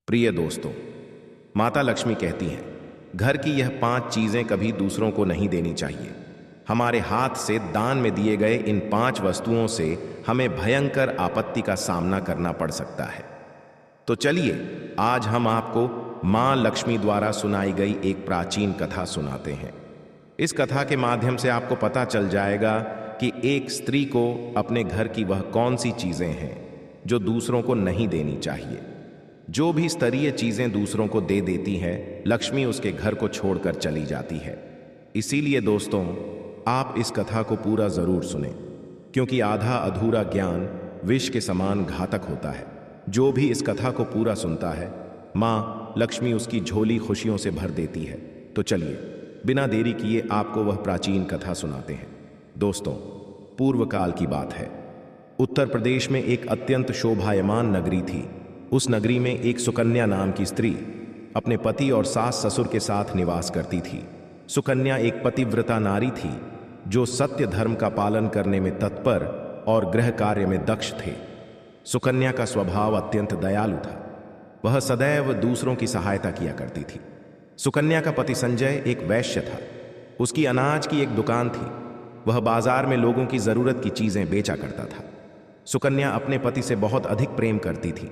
प्रिय दोस्तों, माता लक्ष्मी कहती हैं, घर की यह 5 चीजें कभी दूसरों को नहीं देनी चाहिए। हमारे हाथ से दान में दिए गए इन 5 वस्तुओं से हमें भयंकर आपत्ति का सामना करना पड़ सकता है। तो चलिए आज हम आपको मां लक्ष्मी द्वारा सुनाई गई एक प्राचीन कथा सुनाते हैं। इस कथा के माध्यम से आपको पता चल जाएगा कि एक स्त्री को अपने घर की वह कौन सी चीजें हैं जो दूसरों को नहीं देनी चाहिए। जो भी स्तरीय चीजें दूसरों को दे देती है, लक्ष्मी उसके घर को छोड़कर चली जाती है। इसीलिए दोस्तों, आप इस कथा को पूरा जरूर सुने, क्योंकि आधा अधूरा ज्ञान विष के समान घातक होता है। जो भी इस कथा को पूरा सुनता है, माँ लक्ष्मी उसकी झोली खुशियों से भर देती है। तो चलिए बिना देरी किए आपको वह प्राचीन कथा सुनाते हैं। दोस्तों, पूर्व काल की बात है। उत्तर प्रदेश में एक अत्यंत शोभायमान नगरी थी। उस नगरी में एक सुकन्या नाम की स्त्री अपने पति और सास ससुर के साथ निवास करती थी। सुकन्या एक पतिव्रता नारी थी जो सत्य धर्म का पालन करने में तत्पर और गृह कार्य में दक्ष थे। सुकन्या का स्वभाव अत्यंत दयालु था। वह सदैव दूसरों की सहायता किया करती थी। सुकन्या का पति संजय एक वैश्य था। उसकी अनाज की एक दुकान थी। वह बाजार में लोगों की जरूरत की चीजें बेचा करता था। सुकन्या अपने पति से बहुत अधिक प्रेम करती थी।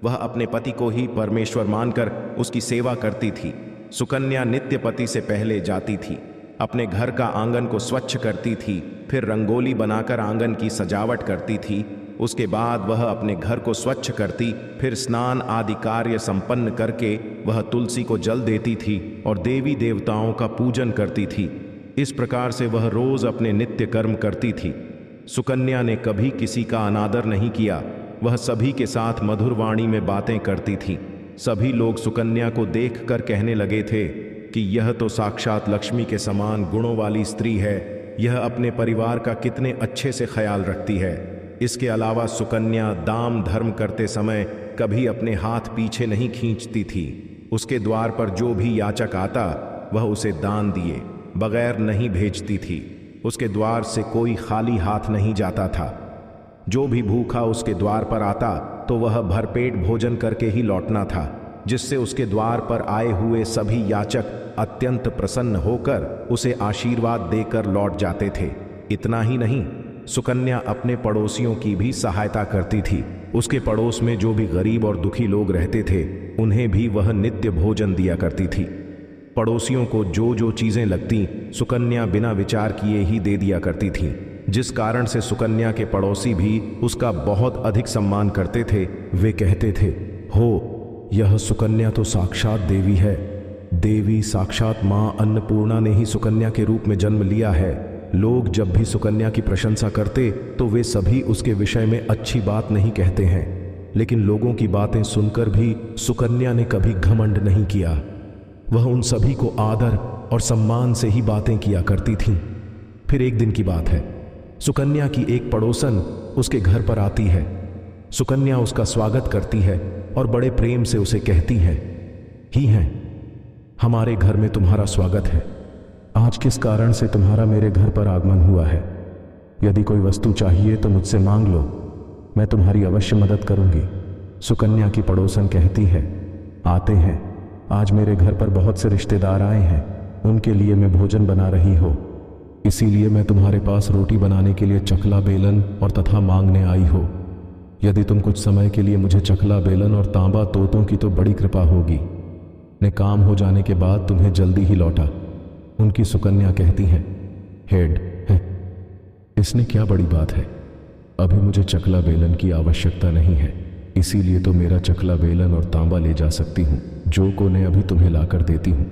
वह अपने पति को ही परमेश्वर मानकर उसकी सेवा करती थी। सुकन्या नित्य पति से पहले जाती थी, अपने घर का आंगन को स्वच्छ करती थी, फिर रंगोली बनाकर आंगन की सजावट करती थी। उसके बाद वह अपने घर को स्वच्छ करती, फिर स्नान आदि कार्य संपन्न करके वह तुलसी को जल देती थी और देवी देवताओं का पूजन करती थी। इस प्रकार से वह रोज अपने नित्य कर्म करती थी। सुकन्या ने कभी किसी का अनादर नहीं किया। वह सभी के साथ मधुर वाणी में बातें करती थी। सभी लोग सुकन्या को देखकर कहने लगे थे कि यह तो साक्षात लक्ष्मी के समान गुणों वाली स्त्री है। यह अपने परिवार का कितने अच्छे से ख्याल रखती है। इसके अलावा सुकन्या दाम धर्म करते समय कभी अपने हाथ पीछे नहीं खींचती थी। उसके द्वार पर जो भी याचक आता वह उसे दान दिए बगैर नहीं भेजती थी। उसके द्वार से कोई खाली हाथ नहीं जाता था। जो भी भूखा उसके द्वार पर आता तो वह भरपेट भोजन करके ही लौटना था, जिससे उसके द्वार पर आए हुए सभी याचक अत्यंत प्रसन्न होकर उसे आशीर्वाद देकर लौट जाते थे। इतना ही नहीं, सुकन्या अपने पड़ोसियों की भी सहायता करती थी। उसके पड़ोस में जो भी गरीब और दुखी लोग रहते थे, उन्हें भी वह नित्य भोजन दिया करती थी। पड़ोसियों को जो जो चीजें लगती, सुकन्या बिना विचार किए ही दे दिया करती थी, जिस कारण से सुकन्या के पड़ोसी भी उसका बहुत अधिक सम्मान करते थे। वे कहते थे, हो, यह सुकन्या तो साक्षात देवी है। देवी साक्षात मां अन्नपूर्णा ने ही सुकन्या के रूप में जन्म लिया है। लोग जब भी सुकन्या की प्रशंसा करते तो वे सभी उसके विषय में अच्छी बात नहीं कहते हैं, लेकिन लोगों की बातें सुनकर भी सुकन्या ने कभी घमंड नहीं किया। वह उन सभी को आदर और सम्मान से ही बातें किया करती थीं। फिर एक दिन की बात है, सुकन्या की एक पड़ोसन उसके घर पर आती है। सुकन्या उसका स्वागत करती है और बड़े प्रेम से उसे कहती है, ही हैं, हमारे घर में तुम्हारा स्वागत है। आज किस कारण से तुम्हारा मेरे घर पर आगमन हुआ है? यदि कोई वस्तु चाहिए तो मुझसे मांग लो, मैं तुम्हारी अवश्य मदद करूंगी। सुकन्या की पड़ोसन कहती है, आते हैं, आज मेरे घर पर बहुत से रिश्तेदार आए हैं, उनके लिए मैं भोजन बना रही हो, इसीलिए मैं तुम्हारे पास रोटी बनाने के लिए चकला बेलन और तथा मांगने आई हो। यदि तुम कुछ समय के लिए मुझे चकला बेलन और तांबा तोतों की तो बड़ी कृपा होगी। ने काम हो जाने के बाद तुम्हें जल्दी ही लौटा। उनकी सुकन्या कहती है, हेड है, इसने क्या बड़ी बात है, अभी मुझे चकला बेलन की आवश्यकता नहीं है, इसीलिए तो मेरा चकला बेलन और तांबा ले जा सकती हूँ, जो को ने अभी तुम्हें लाकर देती हूँ।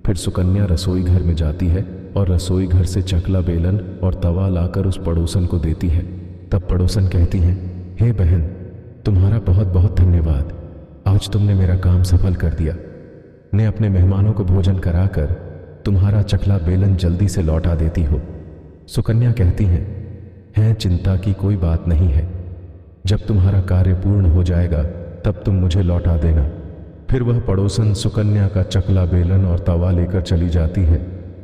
फिर सुकन्या रसोई घर में जाती है और रसोई घर से चकला बेलन और तवा लाकर उस पड़ोसन को देती है। तब पड़ोसन कहती है, हे बहन, तुम्हारा बहुत बहुत धन्यवाद, आज तुमने मेरा काम सफल कर दिया। ने अपने मेहमानों को भोजन कराकर तुम्हारा चकला बेलन जल्दी से लौटा देती हो। सुकन्या कहती है, चिंता की कोई बात नहीं है, जब तुम्हारा कार्य पूर्ण हो जाएगा तब तुम मुझे लौटा देना। फिर वह पड़ोसन सुकन्या का चकला बेलन और तवा लेकर चली जाती है।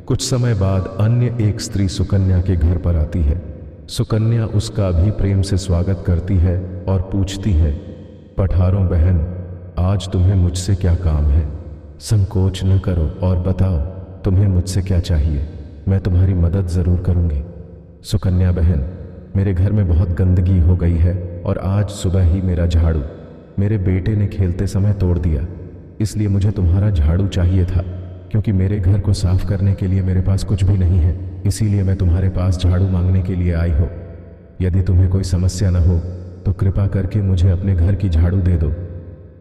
कुछ समय बाद अन्य एक स्त्री सुकन्या के घर पर आती है। सुकन्या उसका भी प्रेम से स्वागत करती है और पूछती है, पठारों बहन, आज तुम्हें मुझसे क्या काम है? संकोच न करो और बताओ तुम्हें मुझसे क्या चाहिए। मैं तुम्हारी मदद ज़रूर करूंगी। सुकन्या बहन, मेरे घर में बहुत गंदगी हो गई है और आज सुबह ही मेरा झाड़ू मेरे बेटे ने खेलते समय तोड़ दिया। इसलिए मुझे तुम्हारा झाड़ू चाहिए था, क्योंकि मेरे घर को साफ करने के लिए मेरे पास कुछ भी नहीं है। इसीलिए मैं तुम्हारे पास झाड़ू मांगने के लिए आई हो। यदि तुम्हें कोई समस्या न हो तो कृपा करके मुझे अपने घर की झाड़ू दे दो।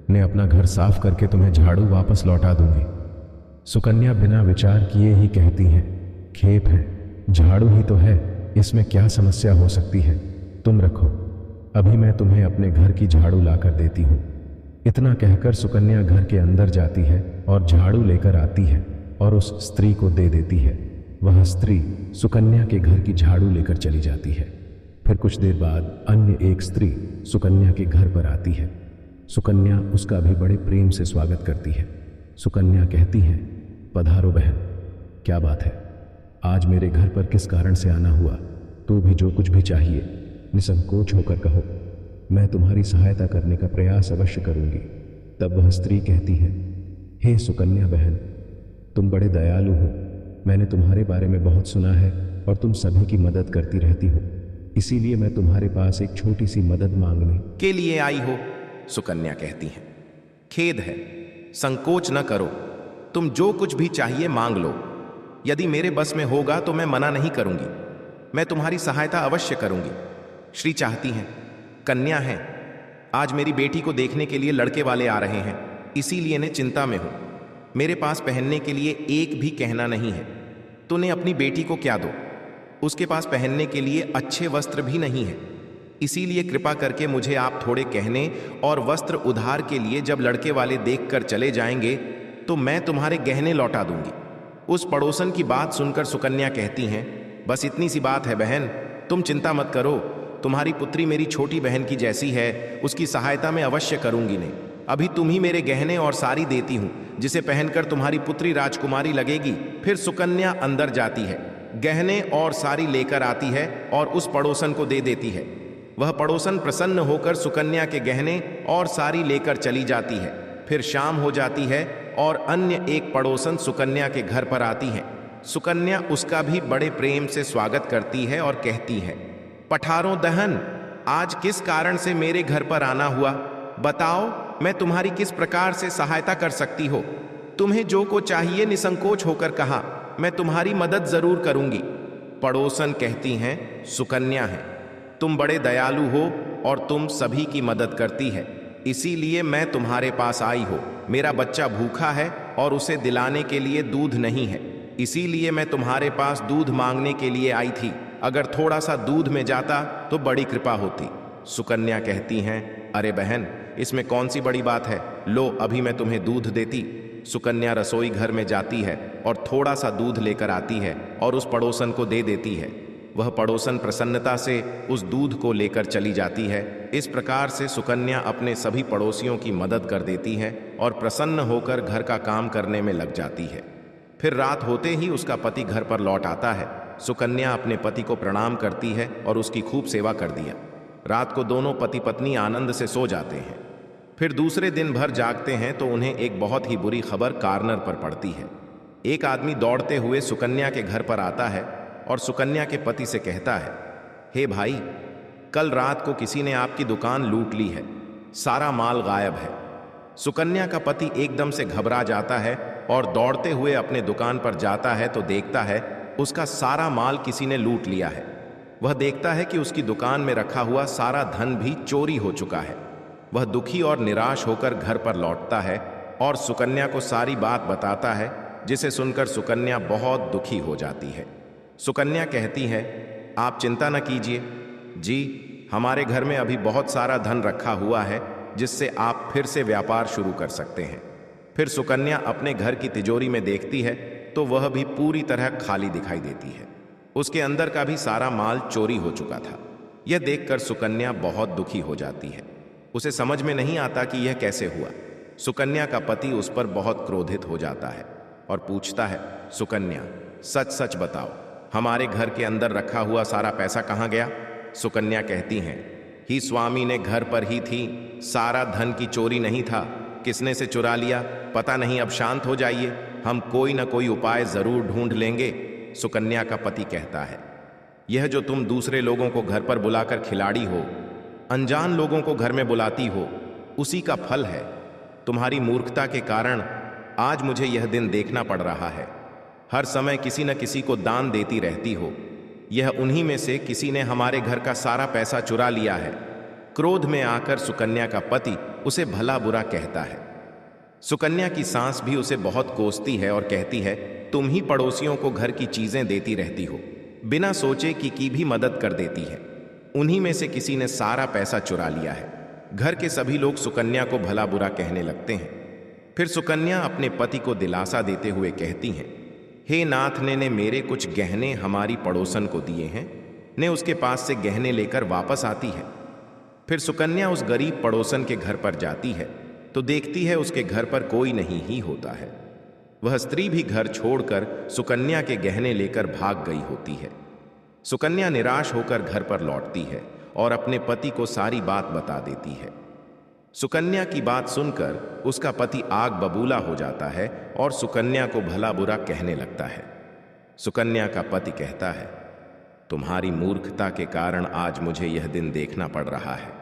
मैं अपना घर साफ करके तुम्हें झाड़ू वापस लौटा दूंगी। सुकन्या बिना विचार किए ही कहती हैं, खेप है, झाड़ू ही तो है, इसमें क्या समस्या हो सकती है? तुम रखो, अभी मैं तुम्हें अपने घर की झाड़ू लाकर देती हूँ। इतना कहकर सुकन्या घर के अंदर जाती है और झाड़ू लेकर आती है और उस स्त्री को दे देती है। वह स्त्री सुकन्या के घर की झाड़ू लेकर चली जाती है। फिर कुछ देर बाद अन्य एक स्त्री सुकन्या के घर पर आती है। सुकन्या उसका भी बड़े प्रेम से स्वागत करती है। सुकन्या कहती है, पधारो बहन, क्या बात है? आज मेरे घर पर किस कारण से आना हुआ? तो भी जो कुछ भी चाहिए निसंकोच होकर कहो, मैं तुम्हारी सहायता करने का प्रयास अवश्य करूंगी। तब वह स्त्री कहती है, हे सुकन्या बहन, तुम बड़े दयालु हो। मैंने तुम्हारे बारे में बहुत सुना है और तुम सभी की मदद करती रहती हो। इसीलिए मैं तुम्हारे पास एक छोटी सी मदद मांगने के लिए आई हो। सुकन्या कहती हैं, खेद है, संकोच न करो, तुम जो कुछ भी चाहिए मांग लो। यदि मेरे बस में होगा तो मैं मना नहीं करूंगी। मैं तुम्हारी सहायता अवश्य करूंगी। श्री चाहती हैं, कन्या हैं, आज मेरी बेटी को देखने के लिए लड़के वाले आ रहे हैं, इसीलिए ने चिंता में हूं। मेरे पास पहनने के लिए एक भी गहना नहीं है। तूने अपनी बेटी को क्या दो? उसके पास पहनने के लिए अच्छे वस्त्र भी नहीं है। इसीलिए कृपा करके मुझे आप थोड़े गहने और वस्त्र उधार के लिए जब लड़के वाले देखकर चले जाएंगे तो मैं तुम्हारे गहने लौटा दूंगी। उस पड़ोसन की बात सुनकर सुकन्या कहती हैं, बस इतनी सी बात है बहन, तुम चिंता मत करो। तुम्हारी पुत्री मेरी छोटी बहन की जैसी है, उसकी सहायता मैं अवश्य करूंगी ने। अभी तुम ही मेरे गहने और साड़ी देती हूं, जिसे पहनकर तुम्हारी पुत्री राजकुमारी लगेगी। फिर सुकन्या अंदर जाती है, गहने और साड़ी लेकर आती है और उस पड़ोसन को दे देती है। वह पड़ोसन प्रसन्न होकर सुकन्या के गहने और साड़ी लेकर चली जाती है। फिर शाम हो जाती है और अन्य एक पड़ोसन सुकन्या के घर पर आती है। सुकन्या उसका भी बड़े प्रेम से स्वागत करती है और कहती है, पठारों दहन, आज किस कारण से मेरे घर पर आना हुआ? बताओ, मैं तुम्हारी किस प्रकार से सहायता कर सकती हो? तुम्हें जो को चाहिए निसंकोच होकर कहा, मैं तुम्हारी मदद जरूर करूंगी। पड़ोसन कहती हैं, सुकन्या है, तुम बड़े दयालु हो और तुम सभी की मदद करती है, इसीलिए मैं तुम्हारे पास आई हो। मेरा बच्चा भूखा है और उसे दिलाने के लिए दूध नहीं है, इसीलिए मैं तुम्हारे पास दूध मांगने के लिए आई थी। अगर थोड़ा सा दूध में जाता तो बड़ी कृपा होती। सुकन्या कहती हैं, अरे बहन, इसमें कौन सी बड़ी बात है, लो अभी मैं तुम्हें दूध देती। सुकन्या रसोई घर में जाती है और थोड़ा सा दूध लेकर आती है और उस पड़ोसन को दे देती है। वह पड़ोसन प्रसन्नता से उस दूध को लेकर चली जाती है। इस प्रकार से सुकन्या अपने सभी पड़ोसियों की मदद कर देती है और प्रसन्न होकर घर का काम करने में लग जाती है। फिर रात होते ही उसका पति घर पर लौट आता है। सुकन्या अपने पति को प्रणाम करती है और उसकी खूब सेवा कर दिया। रात को दोनों पति पत्नी आनंद से सो जाते हैं। फिर दूसरे दिन भर जागते हैं तो उन्हें एक बहुत ही बुरी खबर कार्नर पर पड़ती है। एक आदमी दौड़ते हुए सुकन्या के घर पर आता है और सुकन्या के पति से कहता है, हे भाई, कल रात को किसी ने आपकी दुकान लूट ली है, सारा माल गायब है। सुकन्या का पति एकदम से घबरा जाता है और दौड़ते हुए अपने दुकान पर जाता है तो देखता है उसका सारा माल किसी ने लूट लिया है। वह देखता है कि उसकी दुकान में रखा हुआ सारा धन भी चोरी हो चुका है। वह दुखी और निराश होकर घर पर लौटता है और सुकन्या को सारी बात बताता है, जिसे सुनकर सुकन्या बहुत दुखी हो जाती है। सुकन्या कहती है, आप चिंता न कीजिए जी, हमारे घर में अभी बहुत सारा धन रखा हुआ है, जिससे आप फिर से व्यापार शुरू कर सकते हैं। फिर सुकन्या अपने घर की तिजोरी में देखती है तो वह भी पूरी तरह खाली दिखाई देती है। उसके अंदर का भी सारा माल चोरी हो चुका था। यह देखकर सुकन्या बहुत दुखी हो जाती है। उसे समझ में नहीं आता कि यह कैसे हुआ। सुकन्या का पति उस पर बहुत क्रोधित हो जाता है और पूछता है, सुकन्या, सच सच बताओ, हमारे घर के अंदर रखा हुआ सारा पैसा कहाँ गया? सुकन्या कहती हैं, ही स्वामी ने घर पर ही थी, सारा धन की चोरी नहीं था, किसने से चुरा लिया पता नहीं, अब शांत हो जाइए, हम कोई ना कोई उपाय जरूर ढूंढ लेंगे, सुकन्या का पति कहता है। यह जो तुम दूसरे लोगों को घर पर बुलाकर खिलाड़ी हो, अनजान लोगों को घर में बुलाती हो, उसी का फल है। तुम्हारी मूर्खता के कारण आज मुझे यह दिन देखना पड़ रहा है। हर समय किसी न किसी को दान देती रहती हो, यह उन्हीं में से किसी ने हमारे घर का सारा पैसा चुरा लिया है। क्रोध में आकर सुकन्या का पति उसे भला बुरा कहता है। सुकन्या की सास भी उसे बहुत कोसती है और कहती है, तुम ही पड़ोसियों को घर की चीजें देती रहती हो, बिना सोचे कि की भी मदद कर देती है। उन्हीं में से किसी ने सारा पैसा चुरा लिया है। घर के सभी लोग सुकन्या को भला बुरा कहने लगते हैं। फिर सुकन्या अपने पति को दिलासा देते हुए कहती हैं, हे नाथ ने मेरे कुछ गहने हमारी पड़ोसन को दिए हैं, ने उसके पास से गहने लेकर वापस आती है। फिर सुकन्या उस गरीब पड़ोसन के घर पर जाती है तो देखती है उसके घर पर कोई नहीं ही होता है। वह स्त्री भी घर छोड़कर सुकन्या के गहने लेकर भाग गई होती है। सुकन्या निराश होकर घर पर लौटती है और अपने पति को सारी बात बता देती है। सुकन्या की बात सुनकर उसका पति आग बबूला हो जाता है और सुकन्या को भला बुरा कहने लगता है। सुकन्या का पति कहता है, तुम्हारी मूर्खता के कारण आज मुझे यह दिन देखना पड़ रहा है।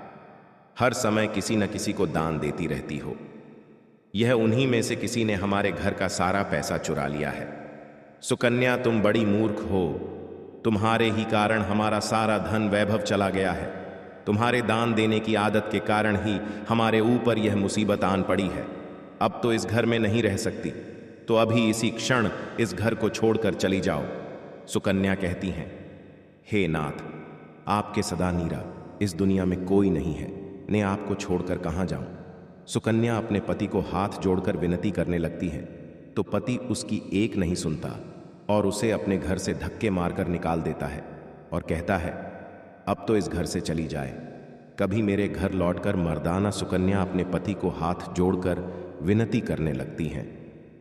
हर समय किसी न किसी को दान देती रहती हो, यह उन्हीं में से किसी ने हमारे घर का सारा पैसा चुरा लिया है। सुकन्या तुम बड़ी मूर्ख हो, तुम्हारे ही कारण हमारा सारा धन वैभव चला गया है। तुम्हारे दान देने की आदत के कारण ही हमारे ऊपर यह मुसीबत आन पड़ी है। अब तो इस घर में नहीं रह सकती, तो अभी इसी क्षण इस घर को छोड़कर चली जाओ। सुकन्या कहती हैं, हे नाथ, आपके सदा नीरा इस दुनिया में कोई नहीं है, ने आपको छोड़कर कहाँ जाऊं। सुकन्या अपने पति को हाथ जोड़कर विनती करने लगती है, तो पति उसकी एक नहीं सुनता और उसे अपने घर से धक्के मारकर निकाल देता है और कहता है, अब तो इस घर से चली जाए। कभी मेरे घर लौटकर मर्दाना सुकन्या अपने पति को हाथ जोड़कर विनती करने लगती हैं,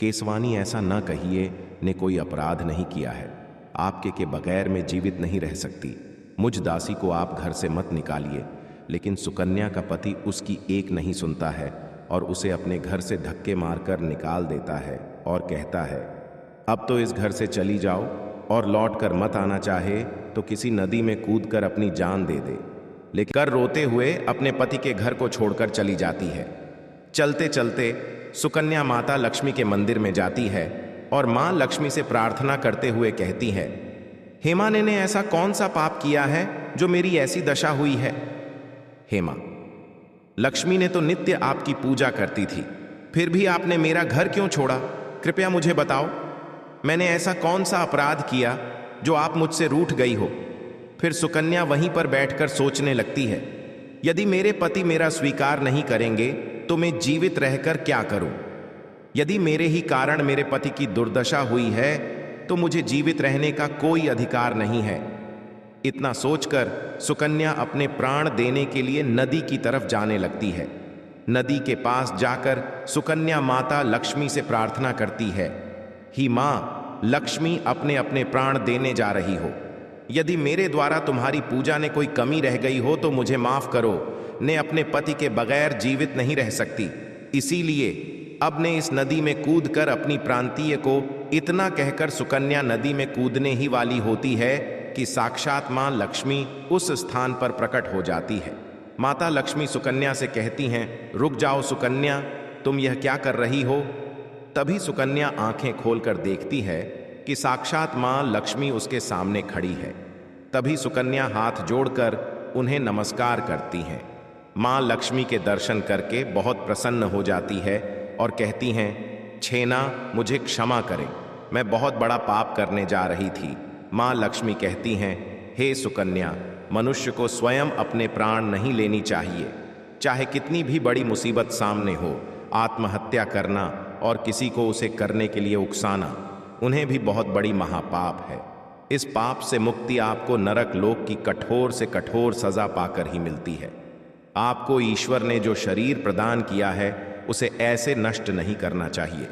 केसवानी ऐसा न कहिए, ने कोई अपराध नहीं किया है, आपके के बगैर मैं जीवित नहीं रह सकती, मुझ दासी को आप घर से मत निकालिए। लेकिन सुकन्या का पति उसकी एक नहीं सुनता है और उसे अपने घर से धक्के मारकर निकाल देता है और कहता है, अब तो इस घर से चली जाओ और लौट कर मत आना, चाहे तो किसी नदी में कूदकर अपनी जान दे दे। लेकिन कर रोते हुए अपने पति के घर को छोड़कर चली जाती है। चलते चलते सुकन्या माता लक्ष्मी के मंदिर में जाती है और मां लक्ष्मी से प्रार्थना करते हुए कहती है, हेमा ने ऐसा कौन सा पाप किया है जो मेरी ऐसी दशा हुई है। हेमा, लक्ष्मी ने तो नित्य आपकी पूजा करती थी, फिर भी आपने मेरा घर क्यों छोड़ा, कृपया मुझे बताओ। मैंने ऐसा कौन सा अपराध किया जो आप मुझसे रूठ गई हो। फिर सुकन्या वहीं पर बैठकर सोचने लगती है, यदि मेरे पति मेरा स्वीकार नहीं करेंगे तो मैं जीवित रहकर क्या करूं। यदि मेरे ही कारण मेरे पति की दुर्दशा हुई है तो मुझे जीवित रहने का कोई अधिकार नहीं है। इतना सोचकर सुकन्या अपने प्राण देने के लिए नदी की तरफ जाने लगती है। नदी के पास जाकर सुकन्या माता लक्ष्मी से प्रार्थना करती है, ही मां लक्ष्मी, अपने अपने प्राण देने जा रही हो, यदि मेरे द्वारा तुम्हारी पूजा ने कोई कमी रह गई हो तो मुझे माफ करो, ने अपने पति के बगैर जीवित नहीं रह सकती, इसीलिए अब ने इस नदी में कूदकर अपनी प्रांतीय को। इतना कहकर सुकन्या नदी में कूदने ही वाली होती है कि साक्षात मां लक्ष्मी उस स्थान पर प्रकट हो जाती है। माता लक्ष्मी सुकन्या से कहती हैं, रुक जाओ सुकन्या, तुम यह क्या कर रही हो। तभी सुकन्या आंखें खोलकर देखती है कि साक्षात मां लक्ष्मी उसके सामने खड़ी है। तभी सुकन्या हाथ जोड़कर उन्हें नमस्कार करती हैं। मां लक्ष्मी के दर्शन करके बहुत प्रसन्न हो जाती है और कहती हैं, छेना, मुझे क्षमा करें, मैं बहुत बड़ा पाप करने जा रही थी। मां लक्ष्मी कहती हैं, हे सुकन्या, मनुष्य को स्वयं अपने प्राण नहीं लेनी चाहिए, चाहे कितनी भी बड़ी मुसीबत सामने हो। आत्महत्या करना और किसी को उसे करने के लिए उकसाना, उन्हें भी बहुत बड़ी महापाप है। इस पाप से मुक्ति आपको नरक लोक की कठोर से कठोर सजा पाकर ही मिलती है। आपको ईश्वर ने जो शरीर प्रदान किया है उसे ऐसे नष्ट नहीं करना चाहिए।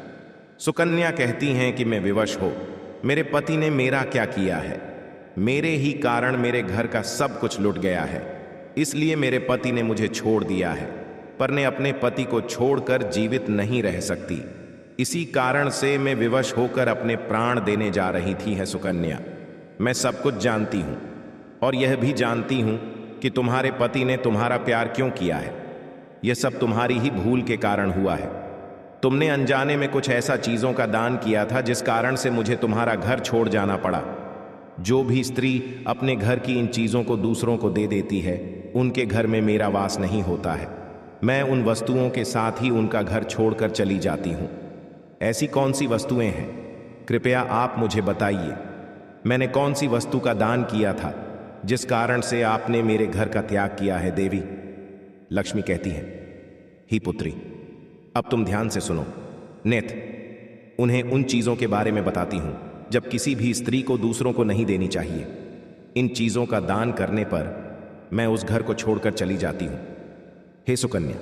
सुकन्या कहती हैं कि मैं विवश हो, मेरे पति ने मेरा क्या किया है, मेरे ही कारण मेरे घर का सब कुछ लुट गया है, इसलिए मेरे पति ने मुझे छोड़ दिया है। पर ने अपने पति को छोड़कर जीवित नहीं रह सकती। इसी कारण से मैं विवश होकर अपने प्राण देने जा रही थी है सुकन्या। मैं सब कुछ जानती हूं और यह भी जानती हूं कि तुम्हारे पति ने तुम्हारा प्यार क्यों किया है। यह सब तुम्हारी ही भूल के कारण हुआ है। तुमने अनजाने में कुछ ऐसा चीजों का दान किया था जिस कारण से मुझे तुम्हारा घर छोड़ जाना पड़ा। जो भी स्त्री अपने घर की इन चीजों को दूसरों को दे देती है, उनके घर में मेरा वास नहीं होता है। मैं उन वस्तुओं के साथ ही उनका घर छोड़कर चली जाती हूं। ऐसी कौन सी वस्तुएं हैं? कृपया आप मुझे बताइए। मैंने कौन सी वस्तु का दान किया था जिस कारण से आपने मेरे घर का त्याग किया है देवी? लक्ष्मी कहती है, ही पुत्री, अब तुम ध्यान से सुनो। नेत, उन्हें उन चीजों के बारे में बताती हूं जब किसी भी स्त्री को दूसरों को नहीं देनी चाहिए। इन चीजों का दान करने पर मैं उस घर को छोड़कर चली जाती हूं। हे सुकन्या,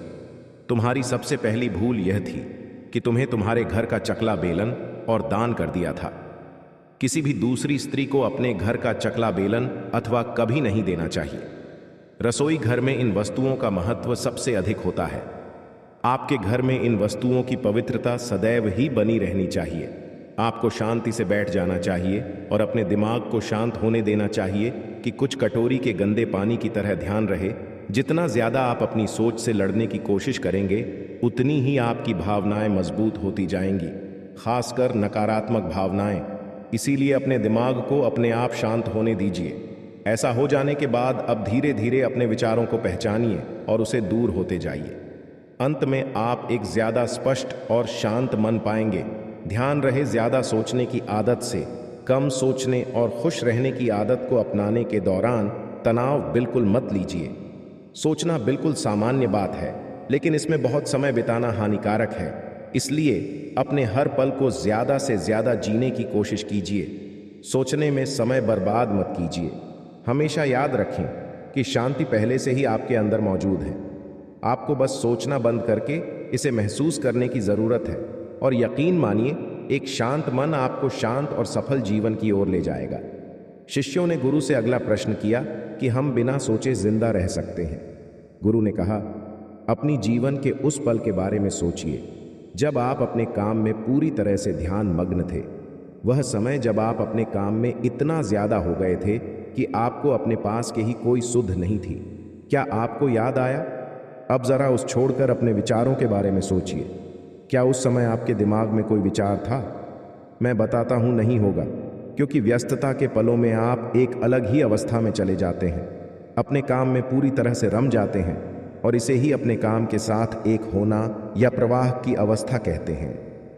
तुम्हारी सबसे पहली भूल यह थी कि तुम्हें तुम्हारे घर का चकला बेलन और दान कर दिया था। किसी भी दूसरी स्त्री को अपने घर का चकला बेलन अथवा कभी नहीं देना चाहिए। रसोई घर में इन वस्तुओं का महत्व सबसे अधिक होता है। आपके घर में इन वस्तुओं की पवित्रता सदैव ही बनी रहनी चाहिए। आपको शांति से बैठ जाना चाहिए और अपने दिमाग को शांत होने देना चाहिए कि कुछ कटोरी के गंदे पानी की तरह ध्यान रहे। जितना ज्यादा आप अपनी सोच से लड़ने की कोशिश करेंगे, उतनी ही आपकी भावनाएं मजबूत होती जाएंगी, खासकर नकारात्मक भावनाएं। इसीलिए अपने दिमाग को अपने आप शांत होने दीजिए। ऐसा हो जाने के बाद अब धीरे धीरे अपने विचारों को पहचानिए और उसे दूर होते जाइए। अंत में आप एक ज्यादा स्पष्ट और शांत मन पाएंगे। ध्यान रहे, ज्यादा सोचने की आदत से कम सोचने और खुश रहने की आदत को अपनाने के दौरान तनाव बिल्कुल मत लीजिए। सोचना बिल्कुल सामान्य बात है, लेकिन इसमें बहुत समय बिताना हानिकारक है। इसलिए अपने हर पल को ज्यादा से ज्यादा जीने की कोशिश कीजिए। सोचने में समय बर्बाद मत कीजिए। हमेशा याद रखें कि शांति पहले से ही आपके अंदर मौजूद है। आपको बस सोचना बंद करके इसे महसूस करने की जरूरत है और यकीन मानिए, एक शांत मन आपको शांत और सफल जीवन की ओर ले जाएगा। शिष्यों ने गुरु से अगला प्रश्न किया कि हम बिना सोचे जिंदा रह सकते हैं। गुरु ने कहा, अपनी जीवन के उस पल के बारे में सोचिए जब आप अपने काम में पूरी तरह से ध्यान मग्न थे। वह समय जब आप अपने काम में इतना ज्यादा हो गए थे कि आपको अपने पास के ही कोई सुध नहीं थी। क्या आपको याद आया? अब जरा उस छोड़कर अपने विचारों के बारे में सोचिए। क्या उस समय आपके दिमाग में कोई विचार था? मैं बताता हूं, नहीं होगा, क्योंकि व्यस्तता के पलों में आप एक अलग ही अवस्था में चले जाते हैं। अपने काम में पूरी तरह से रम जाते हैं और इसे ही अपने काम के साथ एक होना या प्रवाह की अवस्था कहते हैं।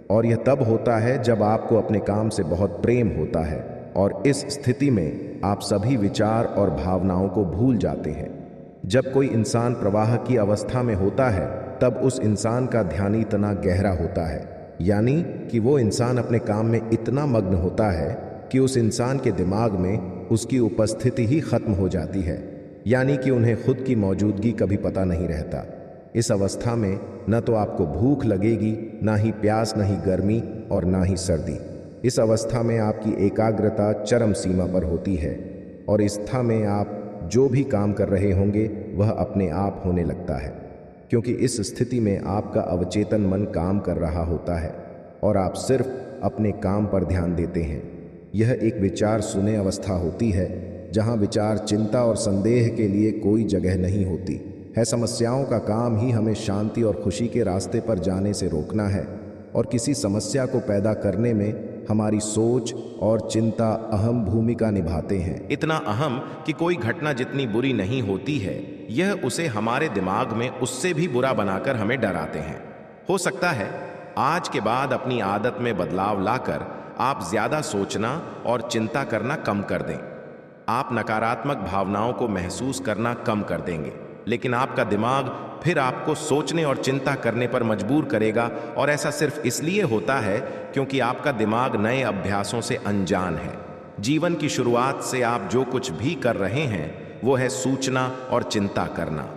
और यह तब होता है जब आपको अपने काम से बहुत प्रेम होता है और इस स्थिति में आप सभी विचार और भावनाओं को भूल जाते हैं। जब कोई इंसान प्रवाह की अवस्था में होता है, तब उस इंसान का ध्यान इतना गहरा होता है, यानी कि वो इंसान अपने काम में इतना मग्न होता है कि उस इंसान के दिमाग में उसकी उपस्थिति ही खत्म हो जाती है, यानी कि उन्हें खुद की मौजूदगी कभी पता नहीं रहता। इस अवस्था में न तो आपको भूख लगेगी, ना ही प्यास, ना ही गर्मी और ना ही सर्दी। इस अवस्था में आपकी एकाग्रता चरम सीमा पर होती है और इस स्थिति में आप जो भी काम कर रहे होंगे वह अपने आप होने लगता है, क्योंकि इस स्थिति में आपका अवचेतन मन काम कर रहा होता है और आप सिर्फ अपने काम पर ध्यान देते हैं। यह एक विचार शून्य अवस्था होती है जहां विचार, चिंता और संदेह के लिए कोई जगह नहीं होती है। समस्याओं का काम ही हमें शांति और खुशी के रास्ते पर जाने से रोकना है और किसी समस्या को पैदा करने में हमारी सोच और चिंता अहम भूमिका निभाते हैं। इतना अहम कि कोई घटना जितनी बुरी नहीं होती है, यह उसे हमारे दिमाग में उससे भी बुरा बनाकर हमें डराते हैं। हो सकता है आज के बाद अपनी आदत में बदलाव लाकर आप ज्यादा सोचना और चिंता करना कम कर दें। आप नकारात्मक भावनाओं को महसूस करना कम कर देंगे, लेकिन आपका दिमाग फिर आपको सोचने और चिंता करने पर मजबूर करेगा। और ऐसा सिर्फ इसलिए होता है क्योंकि आपका दिमाग नए अभ्यासों से अनजान है। जीवन की शुरुआत से आप जो कुछ भी कर रहे हैं वो है सूचना और चिंता करना।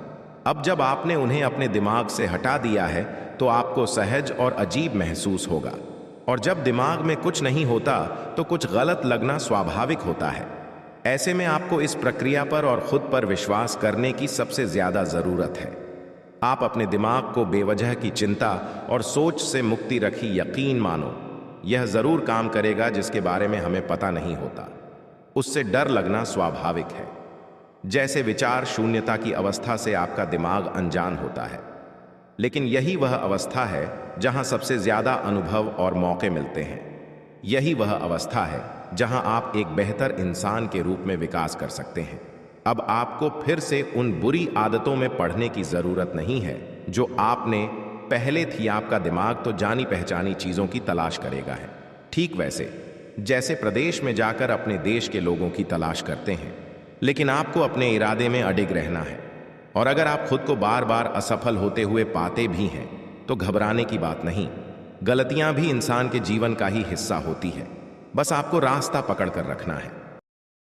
अब जब आपने उन्हें अपने दिमाग से हटा दिया है तो आपको सहज और अजीब महसूस होगा। और जब दिमाग में कुछ नहीं होता तो कुछ गलत लगना स्वाभाविक होता है। ऐसे में आपको इस प्रक्रिया पर और खुद पर विश्वास करने की सबसे ज्यादा जरूरत है। आप अपने दिमाग को बेवजह की चिंता और सोच से मुक्ति रखी यकीन मानो, यह जरूर काम करेगा जिसके बारे में हमें पता नहीं होता। उससे डर लगना स्वाभाविक है। जैसे विचार शून्यता की अवस्था से आपका दिमाग अनजान होता है, लेकिन यही वह अवस्था है जहां सबसे ज्यादा अनुभव और मौके मिलते हैं। यही वह अवस्था है जहां आप एक बेहतर इंसान के रूप में विकास कर सकते हैं। अब आपको फिर से उन बुरी आदतों में पढ़ने की जरूरत नहीं है जो आपने पहले थी। आपका दिमाग तो जानी पहचानी चीजों की तलाश करेगा है, ठीक वैसे जैसे प्रदेश में जाकर अपने देश के लोगों की तलाश करते हैं। लेकिन आपको अपने इरादे में अडिग रहना है, और अगर आप खुद को बार बार असफल होते हुए पाते भी हैं तो घबराने की बात नहीं। गलतियां भी इंसान के जीवन का ही हिस्सा होती है, बस आपको रास्ता पकड़ कर रखना है।